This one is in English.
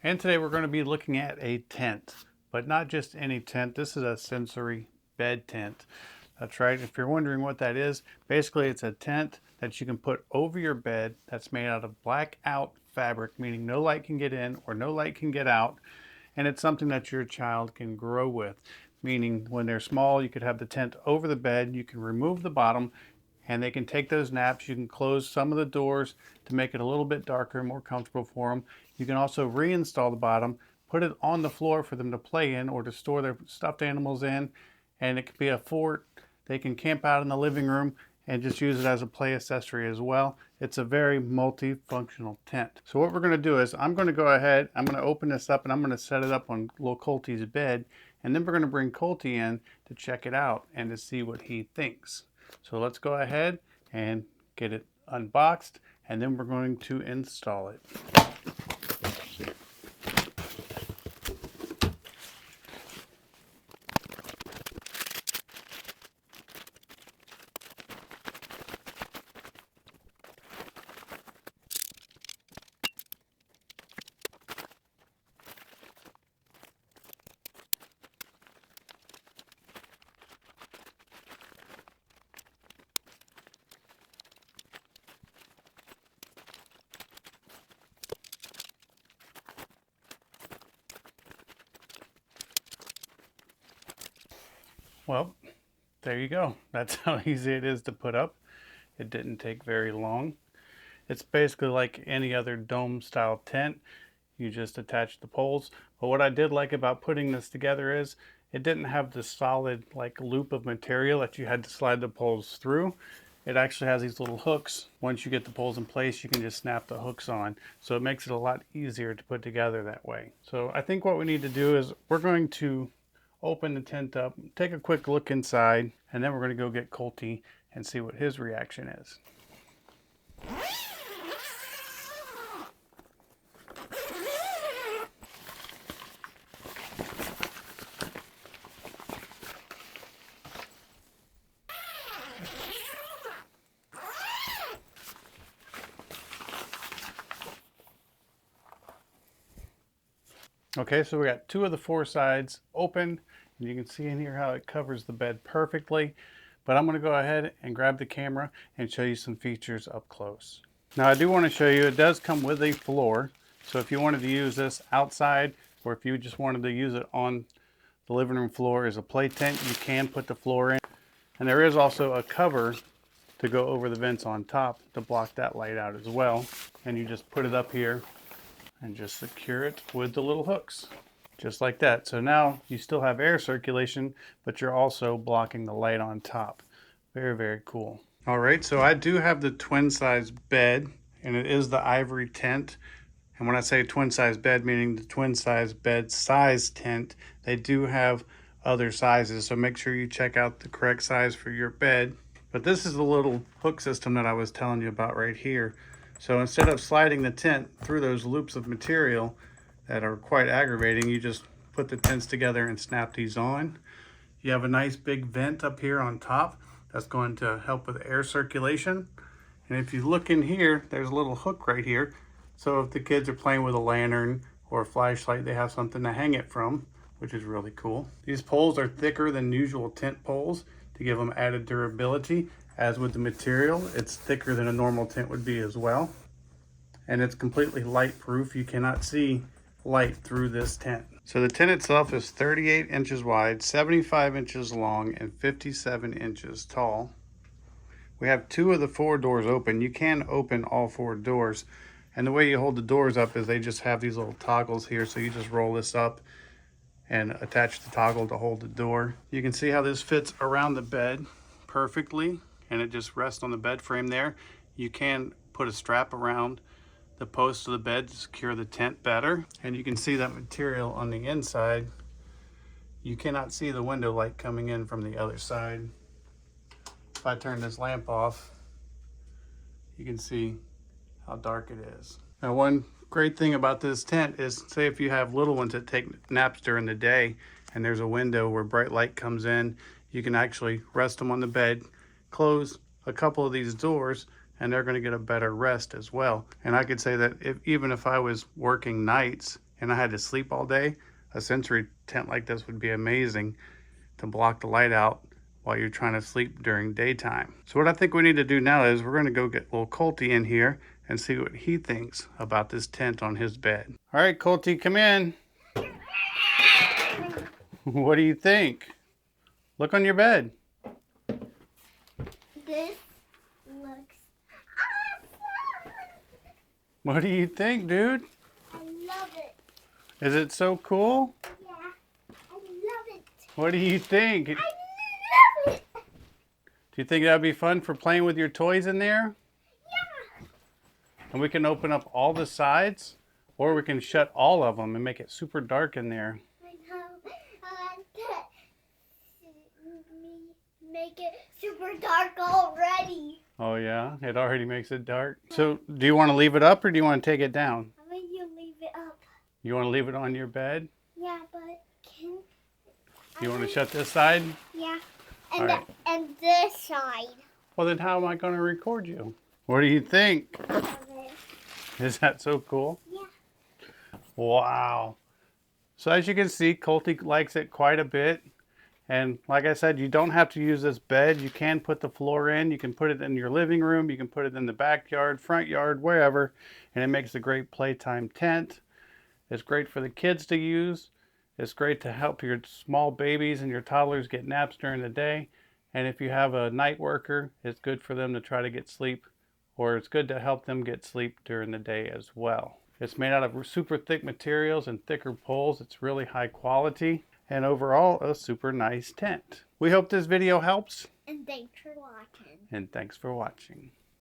And today we're going to be looking at a tent, but not just any tent. This is a sensory bed tent. That's right. If you're wondering what that is, basically it's a tent that you can put over your bed that's made out of blackout fabric, meaning no light can get in or no light can get out. And it's something that your child can grow with, meaning when they're small, you could have the tent over the bed, you can remove the bottom, and they can take those naps. You can close some of the doors to make it a little bit darker and more comfortable for them. You can also reinstall the bottom, put it on the floor for them to play in or to store their stuffed animals in, and it can be a fort. They can camp out in the living room and just use it as a play accessory as well. It's a very multifunctional tent. So what we're going to do is I'm going to go ahead, I'm going to open this up and I'm going to set it up on little Colty's bed, and then we're going to bring Colty in to check it out and to see what he thinks. So let's go ahead and get it unboxed, and then we're going to install it. Well, there you go. That's how easy it is to put up. It didn't take very long. It's basically like any other dome style tent. You just attach the poles. But what I did like about putting this together is it didn't have the solid like loop of material that you had to slide the poles through. It actually has these little hooks. Once you get the poles in place, you can just snap the hooks on. So it makes it a lot easier to put together that way. So I think what we need to do is we're going to open the tent up, take a quick look inside, and then we're going to go get Colty and see what his reaction is. Okay, so we got 2 of the 4 sides open, and you can see in here how it covers the bed perfectly. But I'm going to go ahead and grab the camera and show you some features up close. Now I do want to show you it does come with a floor, so if you wanted to use this outside or if you just wanted to use it on the living room floor as a play tent, you can put the floor in. And there is also a cover to go over the vents on top to block that light out as well. And you just put it up here and just secure it with the little hooks, just like that. So now you still have air circulation, but you're also blocking the light on top. Very, very cool. All right, so I do have the twin size bed, and it is the ivory tent. And when I say twin size bed, meaning the twin size bed size tent, they do have other sizes. So make sure you check out the correct size for your bed. But this is the little hook system that I was telling you about right here. So instead of sliding the tent through those loops of material that are quite aggravating, you just put the tents together and snap these on. You have a nice big vent up here on top that's going to help with air circulation. And if you look in here, there's a little hook right here. So if the kids are playing with a lantern or a flashlight, they have something to hang it from, which is really cool. These poles are thicker than usual tent poles to give them added durability. As with the material, it's thicker than a normal tent would be as well. And it's completely light proof. You cannot see light through this tent. So the tent itself is 38 inches wide, 75 inches long, and 57 inches tall. We have 2 of the 4 doors open. You can open all 4 doors. And the way you hold the doors up is they just have these little toggles here. So you just roll this up and attach the toggle to hold the door. You can see how this fits around the bed perfectly, and it just rests on the bed frame there. You can put a strap around the post of the bed to secure the tent better. And you can see that material on the inside. You cannot see the window light coming in from the other side. If I turn this lamp off, you can see how dark it is. Now, one great thing about this tent is, say if you have little ones that take naps during the day and there's a window where bright light comes in, you can actually rest them on the bed, close a couple of these doors, and they're going to get a better rest as well. And I could say that even if I was working nights and I had to sleep all day, a sensory tent like this would be amazing to block the light out while you're trying to sleep during daytime. So what I think we need to do now is we're going to go get little Colty in here and see what he thinks about this tent on his bed. All right, Colty, come in. What do you think? Look on your bed. This looks awesome. What do you think, dude? I love it. Is it so cool? Yeah, I love it. What do you think? I love it. Do you think that'd be fun for playing with your toys in there? Yeah. And we can open up all the sides, or we can shut all of them and make it super dark in there. I know. Make it super dark already. Oh yeah, it already makes it dark. So do you want to leave it up or do you want to take it down? How about you leave it up? You want to leave it on your bed? Yeah, but can... You want to shut this side? Yeah. All And, right. and this side. Well then how am I going to record you? What do you think? Is that so cool? Yeah. Wow. So as you can see, Colty likes it quite a bit. And like I said, you don't have to use this bed. You can put the floor in. You can put it in your living room. You can put it in the backyard, front yard, wherever. And it makes a great playtime tent. It's great for the kids to use. It's great to help your small babies and your toddlers get naps during the day. And if you have a night worker, it's good for them to try to get sleep. Or it's good to help them get sleep during the day as well. It's made out of super thick materials and thicker poles. It's really high quality. And overall, a super nice tent. We hope this video helps. And thanks for watching. And thanks for watching.